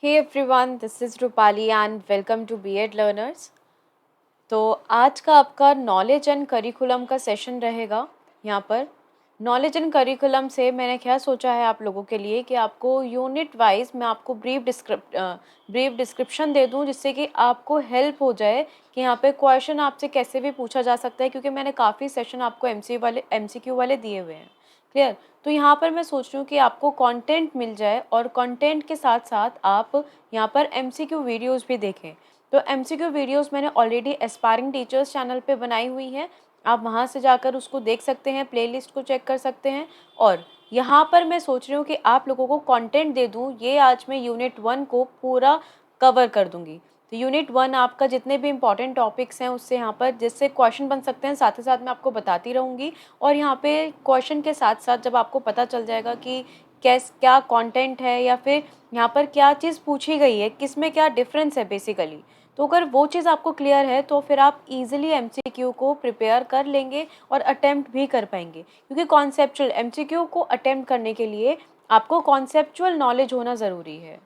Hey everyone, this is Rupali and welcome to B.Ed Learners। तो आज का आपका नॉलेज एंड करिकुलम का सेशन रहेगा। यहाँ पर नॉलेज एंड करिकुलम से मैंने क्या सोचा है आप लोगों के लिए कि आपको यूनिट वाइज मैं आपको ब्रीफ डिस्क्रिप्शन दे दूँ, जिससे कि आपको हेल्प हो जाए कि यहाँ पे क्वेश्चन आपसे कैसे भी पूछा जा सकता है, क्योंकि मैंने काफ़ी सेशन आपको MCQ वाले दिए हुए हैं। क्लियर। तो यहाँ पर मैं सोच रही हूँ कि आपको कंटेंट मिल जाए और कंटेंट के साथ साथ आप यहाँ पर MCQ वीडियोस भी देखें। तो MCQ वीडियोस मैंने ऑलरेडी एस्पायरिंग टीचर्स चैनल पे बनाई हुई हैं, आप वहाँ से जाकर उसको देख सकते हैं, प्लेलिस्ट को चेक कर सकते हैं। और यहाँ पर मैं सोच रही हूँ कि आप लोगों को कंटेंट दे दूँ, ये आज मैं यूनिट 1 को पूरा कवर कर दूँगी। तो यूनिट 1 आपका जितने भी इंपॉर्टेंट टॉपिक्स हैं उससे यहाँ पर जिससे क्वेश्चन बन सकते हैं, साथ ही साथ मैं आपको बताती रहूँगी। और यहाँ पे क्वेश्चन के साथ साथ जब आपको पता चल जाएगा कि क्या कंटेंट है या फिर यहाँ पर क्या चीज़ पूछी गई है, किस में क्या डिफरेंस है बेसिकली, तो अगर वो चीज़ आपको क्लियर है तो फिर आप इजीली MCQ को प्रिपेयर कर लेंगे और अटेम्प्ट भी कर पाएंगे। क्योंकि कॉन्सेप्चुअल MCQ को अटेम्प्ट करने के लिए आपको कॉन्सेप्चुअल नॉलेज होना ज़रूरी है।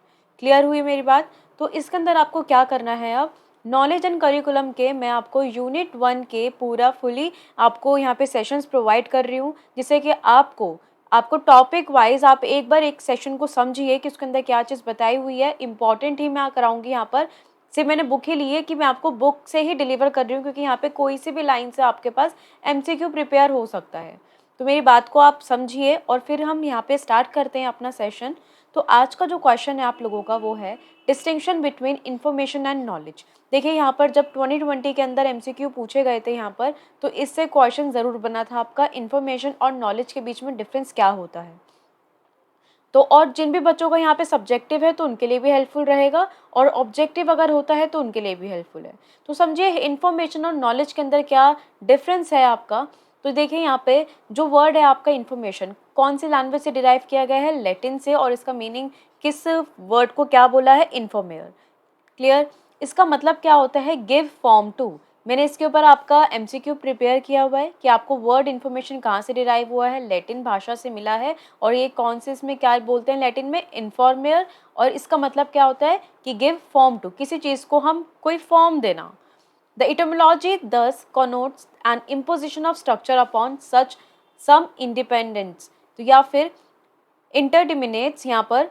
क्लियर हुई मेरी बात? तो इसके अंदर आपको क्या करना है, अब नॉलेज एंड करिकुलम के मैं आपको यूनिट 1 के पूरा फुली आपको यहाँ पे सेशंस प्रोवाइड कर रही हूँ, जिससे कि आपको टॉपिक वाइज आप एक बार एक सेशन को समझिए कि उसके अंदर क्या चीज़ बताई हुई है। इंपॉर्टेंट ही मैं कराऊंगी, यहाँ पर सिर्फ मैंने बुक ही ली है कि मैं आपको बुक से ही डिलीवर कर रही हूँ, क्योंकि यहाँ पे कोई सी भी लाइन से आपके पास MCQ प्रिपेयर हो सकता है। तो मेरी बात को आप समझिए और फिर हम यहाँ पे स्टार्ट करते हैं अपना सेशन। तो आज का जो क्वेश्चन है आप लोगों का वो है distinction between information and knowledge. देखिए यहाँ पर जब 2020 के अंदर MCQ पूछे गए थे यहाँ पर, तो इससे क्वेश्चन ज़रूर बना था आपका इन्फॉर्मेशन और नॉलेज के बीच में डिफरेंस क्या होता है। तो और जिन भी बच्चों का यहाँ पे सब्जेक्टिव है तो उनके लिए भी हेल्पफुल रहेगा, और ऑब्जेक्टिव अगर होता है तो उनके लिए भी हेल्पफुल है। तो समझिए इन्फॉर्मेशन और नॉलेज के अंदर क्या डिफरेंस है आपका। तो देखिए यहाँ पे जो वर्ड है आपका इन्फॉर्मेशन कौन सी लैंग्वेज से डिराइव किया गया है, लैटिन से, और इसका मीनिंग किस वर्ड को क्या बोला है, इन्फॉर्मेयर। क्लियर। इसका मतलब क्या होता है, गिव फॉर्म टू। मैंने इसके ऊपर आपका MCQ प्रिपेयर किया हुआ है कि आपको वर्ड इन्फॉर्मेशन कहाँ से डिराइव हुआ है, लैटिन भाषा से मिला है, और ये कौन से इसमें क्या बोलते हैं लैटिन में, इन्फॉर्मेयर। और इसका मतलब क्या होता है कि गिव फॉर्म टू, किसी चीज़ को हम कोई फॉर्म देना। The etymology thus connotes an imposition of structure upon such some independence, तो या फिर इंटरडिमिनेट्स यहाँ पर।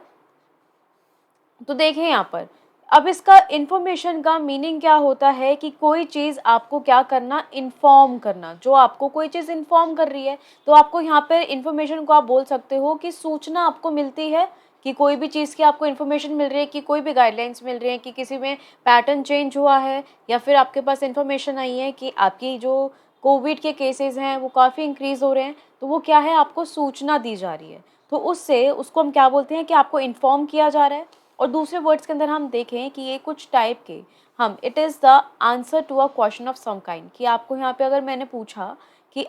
तो देखिए यहाँ पर अब इसका इन्फॉर्मेशन का मीनिंग क्या होता है कि कोई चीज़ आपको क्या करना, इन्फॉर्म करना। जो आपको कोई चीज़ इन्फॉर्म कर रही है तो आपको यहाँ पर इन्फॉर्मेशन को आप बोल सकते हो कि सूचना आपको मिलती है कि कोई भी चीज़ की आपको इन्फॉर्मेशन मिल रही है, कि कोई भी गाइडलाइंस मिल रही है, कि किसी में पैटर्न चेंज हुआ है, या फिर आपके पास इन्फॉर्मेशन आई है कि आपकी जो कोविड के केसेस हैं वो काफ़ी इंक्रीज़ हो रहे हैं, तो वो क्या है, आपको सूचना दी जा रही है। तो उससे उसको हम क्या बोलते हैं कि आपको इन्फॉर्म किया जा रहा है। और दूसरे वर्ड्स के अंदर हम देखें कि ये कुछ टाइप के हम it is the answer to a question of some kind, कि आपको यहाँ पे अगर मैंने पूछा कि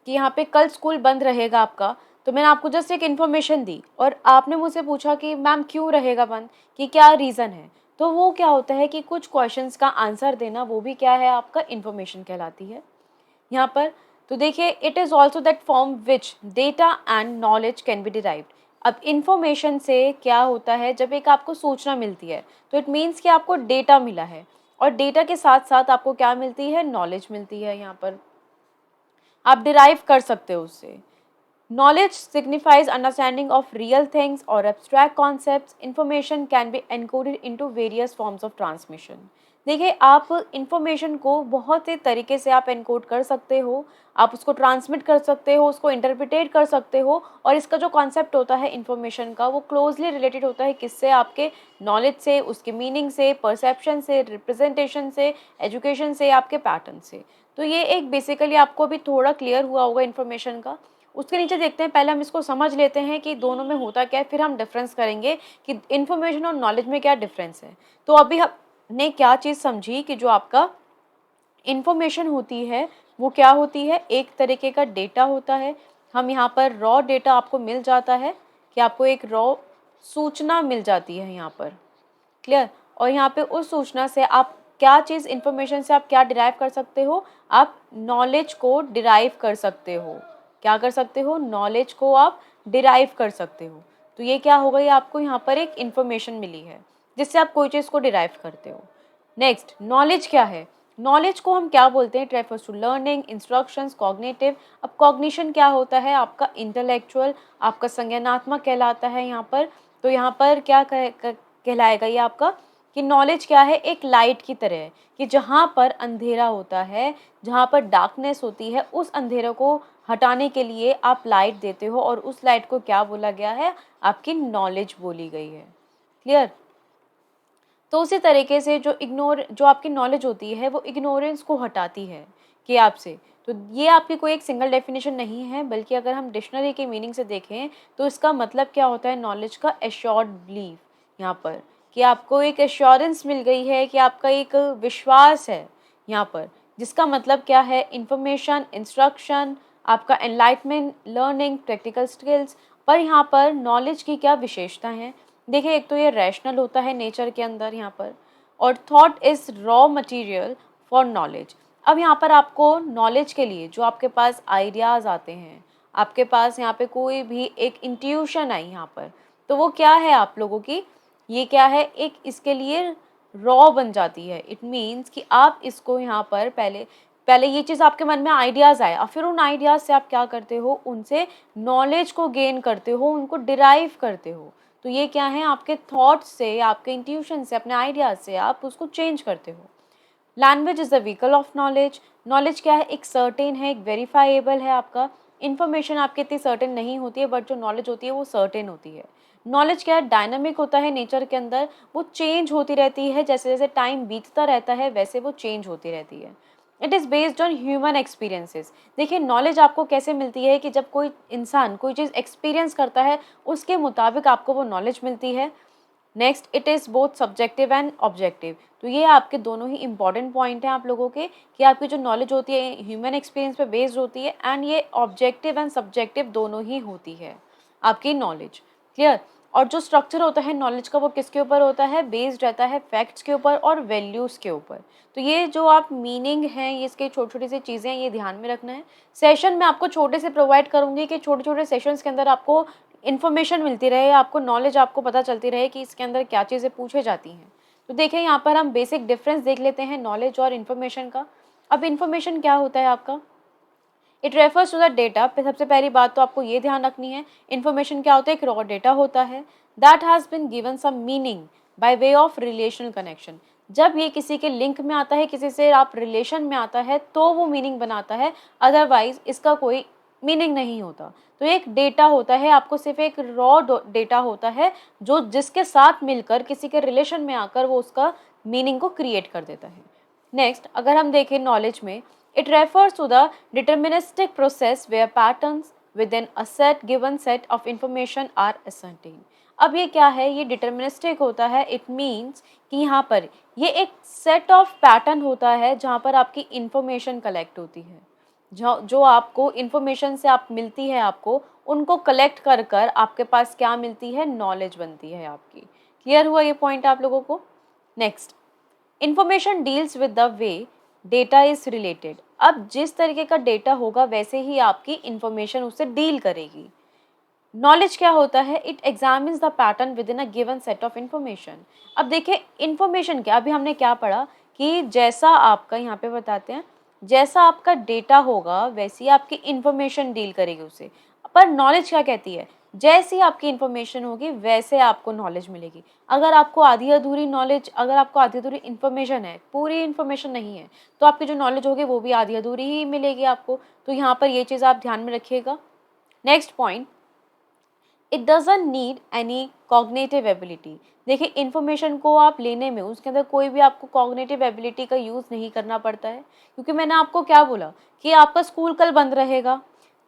यहाँ पे कल स्कूल बंद रहेगा आपका, तो मैंने आपको जस्ट एक इन्फॉर्मेशन दी और आपने मुझसे पूछा कि मैम क्यों रहेगा बंद, कि क्या रीज़न है। तो वो क्या होता है कि कुछ क्वेश्चंस का आंसर देना, वो भी क्या है, आपका इन्फॉर्मेशन कहलाती है यहाँ पर। तो देखिए it is also that form which data and knowledge can be derived. अब इन्फॉर्मेशन से क्या होता है, जब एक आपको सूचना मिलती है तो इट मीन्स कि आपको डेटा मिला है, और डेटा के साथ साथ आपको क्या मिलती है, नॉलेज मिलती है। यहाँ पर आप डिराइव कर सकते हो उससे। Knowledge signifies understanding of real things or abstract concepts. Information can be encoded into various forms of transmission. देखिए आप इंफॉर्मेशन को बहुत ही तरीके से आप एनकोड कर सकते हो, आप उसको ट्रांसमिट कर सकते हो, उसको इंटरप्रिटेट कर सकते हो। और इसका जो कॉन्सेप्ट होता है इंफॉर्मेशन का, वो क्लोजली रिलेटेड होता है किससे, आपके नॉलेज से, उसके मीनिंग से, परसेप्शन से, रिप्रेजेंटेशन से, एजुकेशन से, आपके पैटर्न से। तो ये एक बेसिकली आपको भी थोड़ा क्लियर हुआ होगा इन्फॉर्मेशन का। उसके नीचे देखते हैं, पहले हम इसको समझ लेते हैं कि दोनों में होता क्या है, फिर हम डिफरेंस करेंगे कि इन्फॉर्मेशन और नॉलेज में क्या डिफरेंस है। तो अभी हमने क्या चीज़ समझी कि जो आपका इन्फॉर्मेशन होती है वो क्या होती है, एक तरीके का डेटा होता है। हम यहाँ पर रॉ डेटा आपको मिल जाता है कि आपको एक रॉ सूचना मिल जाती है यहाँ पर। क्लियर। और यहाँ पे उस सूचना से आप क्या चीज़, इन्फॉर्मेशन से आप क्या डिराइव कर सकते हो, आप नॉलेज को डिराइव कर सकते हो। क्या कर सकते हो, नॉलेज को आप डिराइव कर सकते हो। तो ये क्या होगा, ये आपको यहाँ पर एक इन्फॉर्मेशन मिली है जिससे आप कोई चीज़ को डिराइव करते हो। नेक्स्ट, नॉलेज क्या है? नॉलेज को हम क्या बोलते हैं? It refers to learning, instructions, cognitive. अब कॉग्निशन क्या होता है? आपका इंटेलेक्चुअल, आपका संज्ञानात्मक कहलाता है यहाँ पर। तो यहाँ पर क्या कहलाएगा ये आपका, कि नॉलेज क्या है? एक लाइट की तरह है, कि जहाँ पर अंधेरा होता है, जहाँ पर डार्कनेस होती है, उस अंधेरे को हटाने के लिए आप लाइट देते हो, और उस लाइट को क्या बोला गया है? आपकी नॉलेज बोली गई है। क्लियर? तो उसी तरीके से जो आपकी नॉलेज होती है वो इग्नोरेंस को हटाती है कि आपसे। तो ये आपकी कोई एक सिंगल डेफिनेशन नहीं है, बल्कि अगर हम डिक्शनरी के मीनिंग से देखें तो इसका मतलब क्या होता है? नॉलेज का एश्योर्ड बिलीफ, यहाँ पर कि आपको एक एश्योरेंस मिल गई है, कि आपका एक विश्वास है यहाँ पर, जिसका मतलब क्या है? इंफॉर्मेशन, इंस्ट्रक्शन, आपका एनलाइटमेंट, लर्निंग, प्रैक्टिकल स्किल्स। पर यहाँ पर नॉलेज की क्या विशेषता है? देखिए, एक तो ये रैशनल होता है नेचर के अंदर यहाँ पर, और thought is raw material for knowledge. अब यहाँ पर आपको नॉलेज के लिए जो आपके पास आइडियाज़ आते हैं, आपके पास यहाँ पे कोई भी एक इंट्यूशन आई यहाँ पर, तो वो क्या है आप लोगों की? ये क्या है? एक इसके लिए रॉ बन जाती है। इट मीन्स कि आप इसको यहाँ पर पहले पहले ये चीज़ आपके मन में आइडियाज़ आए, और फिर उन आइडियाज़ से आप क्या करते हो? उनसे नॉलेज को गेन करते हो, उनको डिराइव करते हो। तो ये क्या है? आपके थॉट्स से, आपके इंट्यूशन से, अपने आइडियाज से आप उसको चेंज करते हो। Language is the vehicle of knowledge. Knowledge क्या है? एक सर्टेन है, एक वेरीफाइएबल है। आपका इन्फॉर्मेशन आपकी इतनी सर्टेन नहीं होती है, बट जो नॉलेज होती है वो सर्टेन होती है। नॉलेज क्या है? डायनामिक होता है नेचर के अंदर, वो चेंज होती रहती है, जैसे जैसे टाइम बीतता रहता है वैसे वो चेंज होती रहती है। It is based on human experiences. देखिए, नॉलेज आपको कैसे मिलती है? कि जब कोई इंसान कोई चीज़ एक्सपीरियंस करता है, उसके मुताबिक आपको वो नॉलेज मिलती है। Next, it is both subjective and objective. तो ये आपके दोनों ही इंपॉर्टेंट पॉइंट हैं आप लोगों के, कि आपकी जो नॉलेज होती है ह्यूमन एक्सपीरियंस पे बेस्ड होती है, एंड ये ऑब्जेक्टिव एंड सब्जेक्टिव दोनों ही होती है आपकी नॉलेज। क्लियर? और जो स्ट्रक्चर होता है नॉलेज का, वो किसके ऊपर होता है? बेस्ड रहता है फैक्ट्स के ऊपर और वैल्यूज़ के ऊपर। तो ये जो आप मीनिंग हैं, ये इसके छोटी छोटी सी चीज़ें हैं, ये ध्यान में रखना है। सेशन में आपको छोटे से प्रोवाइड करूँगी, कि छोटे छोटे सेशंस के अंदर आपको इन्फॉर्मेशन मिलती रहे, आपको नॉलेज आपको पता चलती रहे कि इसके अंदर क्या चीज़ें पूछे जाती हैं। तो देखिए, यहाँ पर हम बेसिक डिफरेंस देख लेते हैं नॉलेज और इन्फॉर्मेशन का। अब इन्फॉर्मेशन क्या होता है आपका? It refers to the data. सबसे पहली बात तो आपको ये ध्यान रखनी है, इन्फॉर्मेशन क्या होता है? एक रॉ डेटा होता है, that has been given some meaning by way of relational connection. जब ये किसी के लिंक में आता है, किसी से आप रिलेशन में आता है, तो वो मीनिंग बनाता है, अदरवाइज इसका कोई मीनिंग नहीं होता। तो एक डेटा होता है, आपको सिर्फ एक रॉ डेटा होता है, जो जिसके साथ मिलकर किसी के रिलेशन में आकर वो उसका मीनिंग को क्रिएट कर देता है। नेक्स्ट, अगर हम देखें नॉलेज में, it refers to the deterministic process where patterns within a given set of information are ascertained। अब ये क्या है? ये डिटर्मिनिस्टिक होता है। इट मीन्स कि यहाँ पर ये एक सेट ऑफ पैटर्न होता है जहाँ पर आपकी इंफॉर्मेशन कलेक्ट होती है, जो आपको इंफॉर्मेशन से आप मिलती है, आपको उनको कलेक्ट कर कर आपके पास क्या मिलती है? नॉलेज बनती है आपकी। क्लियर हुआ ये पॉइंट आप लोगों को? Next, information deals with the way data is related. अब जिस तरीके का डेटा होगा वैसे ही आपकी इंफॉर्मेशन उससे डील करेगी। नॉलेज क्या होता है? It examines the pattern with in a given set of information. अब देखिए, इंफॉर्मेशन क्या, अभी हमने क्या पढ़ा, कि जैसा आपका यहाँ पे बताते हैं, जैसा आपका डेटा होगा वैसी आपकी इंफॉर्मेशन डील करेगी उसे। पर नॉलेज क्या कहती है? जैसी आपकी इंफॉर्मेशन होगी वैसे आपको नॉलेज मिलेगी। अगर आपको आधी अधूरी नॉलेज, अगर आपको आधी अधूरी इंफॉर्मेशन है, पूरी इंफॉर्मेशन नहीं है, तो आपकी जो नॉलेज होगी वो भी आधी अधूरी ही मिलेगी आपको। तो यहाँ पर ये चीज़ आप ध्यान में रखिएगा। Next point, it doesn't need any cognitive ability. देखिए, इन्फॉर्मेशन को आप लेने में उसके अंदर कोई भी आपको कॉग्निटिव एबिलिटी का यूज़ नहीं करना पड़ता है, क्योंकि मैंने आपको क्या बोला कि आपका स्कूल कल बंद रहेगा,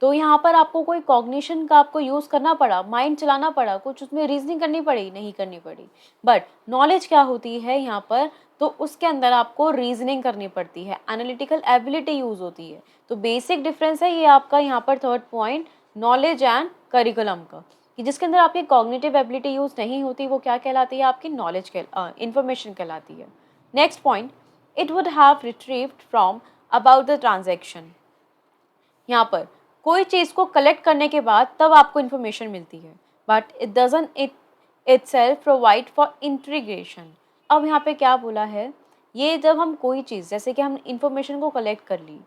तो यहाँ पर आपको कोई कॉग्निशन का आपको यूज़ करना पड़ा, माइंड चलाना पड़ा, कुछ उसमें रीजनिंग करनी पड़ी, नहीं करनी पड़ी। बट नॉलेज क्या होती है यहाँ पर? तो उसके अंदर आपको रीजनिंग करनी पड़ती है, एनालिटिकल एबिलिटी यूज़ होती है। तो बेसिक डिफरेंस है ये आपका यहाँ पर third point, knowledge and curriculum का, कि जिसके अंदर आपकी कॉग्निटिव एबिलिटी यूज़ नहीं होती, वो क्या कहलाती है? आपकी नॉलेज इंफॉर्मेशन कहलाती है। Next point, it would have retrieved from about the transaction. यहाँ पर कोई चीज़ को कलेक्ट करने के बाद तब आपको इन्फॉर्मेशन मिलती है। But it doesn't itself provide for integration. अब यहाँ पे क्या बोला है, ये जब हम कोई चीज़ जैसे कि हम इंफॉर्मेशन को कलेक्ट कर ली,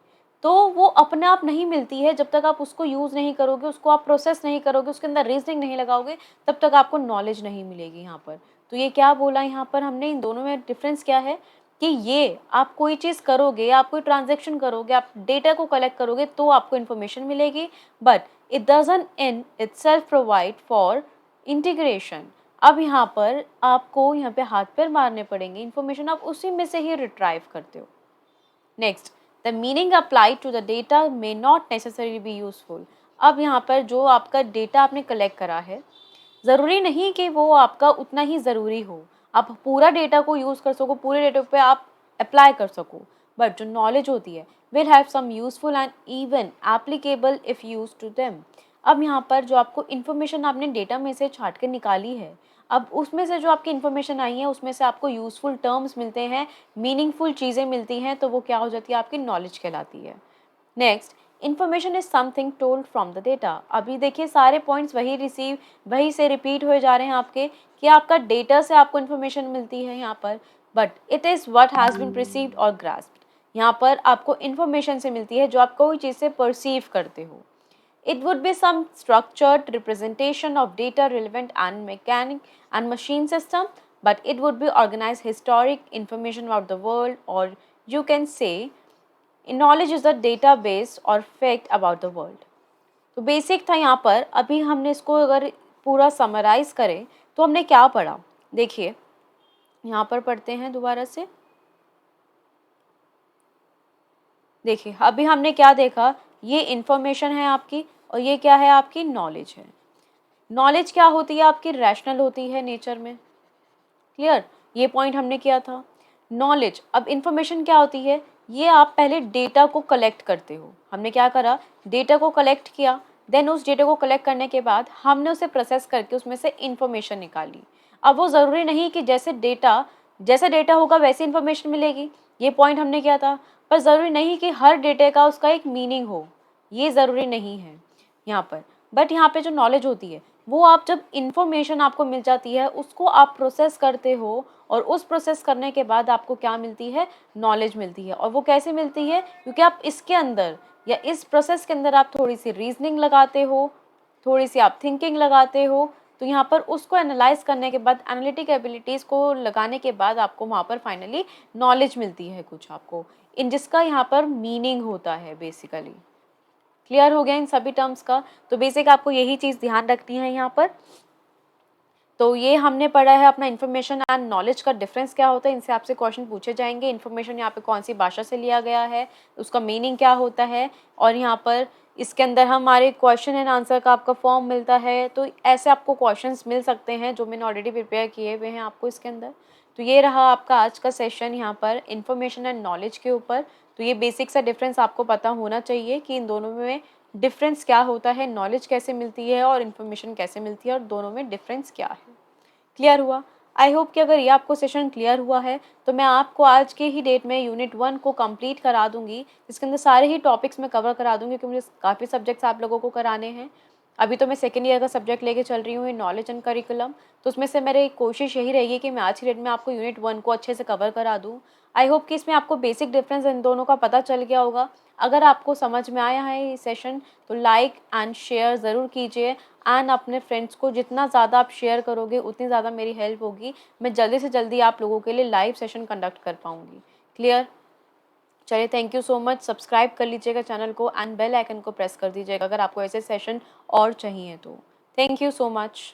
तो वो अपने आप नहीं मिलती है जब तक आप उसको यूज़ नहीं करोगे, उसको आप प्रोसेस नहीं करोगे, उसके अंदर रीजनिंग नहीं लगाओगे, तब तक आपको नॉलेज नहीं मिलेगी यहाँ पर। तो ये क्या बोला यहाँ पर हमने, इन दोनों में डिफरेंस क्या है कि ये आप कोई चीज़ करोगे, आप कोई ट्रांजेक्शन करोगे, आप डेटा को कलेक्ट करोगे तो आपको इन्फॉर्मेशन मिलेगी, but it doesn't in itself provide for integration. अब यहाँ पर आपको यहाँ पे हाथ पैर मारने पड़ेंगे, इन्फॉर्मेशन आप उसी में से ही रिट्राइव करते हो। Next, the meaning applied to the data may not necessary be useful. अब यहाँ पर जो आपका डेटा आपने कलेक्ट करा है, ज़रूरी नहीं कि वो आपका उतना ही ज़रूरी हो, आप पूरा डेटा को यूज़ कर सको, पूरे डेटा पे आप अप्लाई कर सको, बट जो नॉलेज होती है will have some useful and even applicable if use to them. अब यहाँ पर जो आपको इन्फॉर्मेशन आपने डेटा में से छाट के निकाली है, अब उसमें से जो आपकी इन्फॉर्मेशन आई है उसमें से आपको यूज़फुल टर्म्स मिलते हैं, मीनिंगफुल चीज़ें मिलती हैं, तो वो क्या हो जाती है, आपकी नॉलेज कहलाती है। Next, information is something told from the data. अभी देखिए सारे पॉइंट्स वही से रिपीट हो जा रहे हैं आपके, कि आपका डेटा से आपको इन्फॉर्मेशन मिलती है यहाँ पर, but it is what has been perceived और ग्रास्प्ड। यहाँ पर आपको इन्फॉर्मेशन से मिलती है जो आप कोई चीज़ से परसीव करते हो। It would be some structured representation of data relevant and mechanic and machine system, but it would be organized historic information about the world, or you can say knowledge is a database or fact about the world. तो basic था यहाँ पर। अभी हमने इसको अगर पूरा summarise करें तो हमने क्या पढ़ा, देखिए यहाँ पर पढ़ते हैं दोबारा से। देखिए अभी हमने क्या देखा, ये इन्फॉर्मेशन है आपकी और ये क्या है, आपकी नॉलेज है। नॉलेज क्या होती है आपकी, रैशनल होती है नेचर में। क्लियर, ये पॉइंट हमने किया था। नॉलेज, अब इन्फॉर्मेशन क्या होती है, ये आप पहले डेटा को कलेक्ट करते हो। हमने क्या करा, डेटा को कलेक्ट किया, देन उस डेटा को कलेक्ट करने के बाद हमने उसे प्रोसेस करके उसमें से इन्फॉर्मेशन निकाली। अब वो ज़रूरी नहीं कि जैसे डेटा होगा वैसी इन्फॉर्मेशन मिलेगी, ये पॉइंट हमने किया था। पर ज़रूरी नहीं कि हर डेटा का उसका एक मीनिंग हो, ये ज़रूरी नहीं है यहाँ पर। बट यहाँ पे जो नॉलेज होती है वो आप जब इन्फॉर्मेशन आपको मिल जाती है उसको आप प्रोसेस करते हो, और उस प्रोसेस करने के बाद आपको क्या मिलती है, नॉलेज मिलती है। और वो कैसे मिलती है, क्योंकि आप इसके अंदर या इस प्रोसेस के अंदर आप थोड़ी सी रीजनिंग लगाते हो, थोड़ी सी आप थिंकिंग लगाते हो। तो यहाँ पर उसको एनालाइज करने के बाद, एनालिटिक एबिलिटीज़ को लगाने के बाद आपको वहाँ पर फाइनली नॉलेज मिलती है कुछ आपको, इन जिसका यहाँ पर मीनिंग होता है बेसिकली। क्लियर हो गया इन सभी टर्म्स का। तो बेसिक आपको यही चीज़ ध्यान रखनी है यहाँ पर। तो ये हमने पढ़ा है अपना इन्फॉर्मेशन एंड नॉलेज का डिफरेंस क्या होता है, इनसे आपसे क्वेश्चन पूछे जाएंगे। इन्फॉर्मेशन यहाँ पे कौन सी भाषा से लिया गया है, उसका मीनिंग क्या होता है, और यहाँ पर इसके अंदर हमारे क्वेश्चन एंड आंसर का आपका फॉर्म मिलता है। तो ऐसे आपको क्वेश्चंस मिल सकते हैं जो मैंने ऑलरेडी प्रिपेयर किए हुए हैं आपको इसके अंदर। तो ये रहा आपका आज का सेशन यहाँ पर इन्फॉर्मेशन एंड नॉलेज के ऊपर। तो ये बेसिक सा डिफरेंस आपको पता होना चाहिए कि इन दोनों में डिफरेंस क्या होता है, नॉलेज कैसे मिलती है और इन्फॉर्मेशन कैसे मिलती है, और दोनों में डिफरेंस क्या है। क्लियर हुआ? आई होप कि अगर ये आपको सेशन क्लियर हुआ है तो मैं आपको आज के ही डेट में यूनिट 1 को कंप्लीट करा दूंगी, जिसके अंदर सारे ही टॉपिक्स मैं कवर करा दूंगी, क्योंकि मुझे काफ़ी सब्जेक्ट्स आप लोगों को कराने हैं। अभी तो मैं सेकेंड ईयर का सब्जेक्ट लेके चल रही हूँ, नॉलेज एंड करिकुलम। तो उसमें से मेरी कोशिश यही रहेगी कि मैं आज की डेट में आपको यूनिट 1 को अच्छे से कवर करा दूँ। आई होप कि इसमें आपको बेसिक डिफरेंस इन दोनों का पता चल गया होगा। अगर आपको समझ में आया है ये सेशन तो लाइक एंड शेयर ज़रूर कीजिए, एंड अपने फ्रेंड्स को जितना ज़्यादा आप शेयर करोगे उतनी ज़्यादा मेरी हेल्प होगी, मैं जल्दी से जल्दी आप लोगों के लिए लाइव सेशन कंडक्ट कर पाऊँगी। क्लियर? चलिए, thank you so much. Subscribe कर लीजिएगा चैनल को एंड बेल आइकन को प्रेस कर दीजिएगा अगर आपको ऐसे सेशन और चाहिए तो। Thank you so much.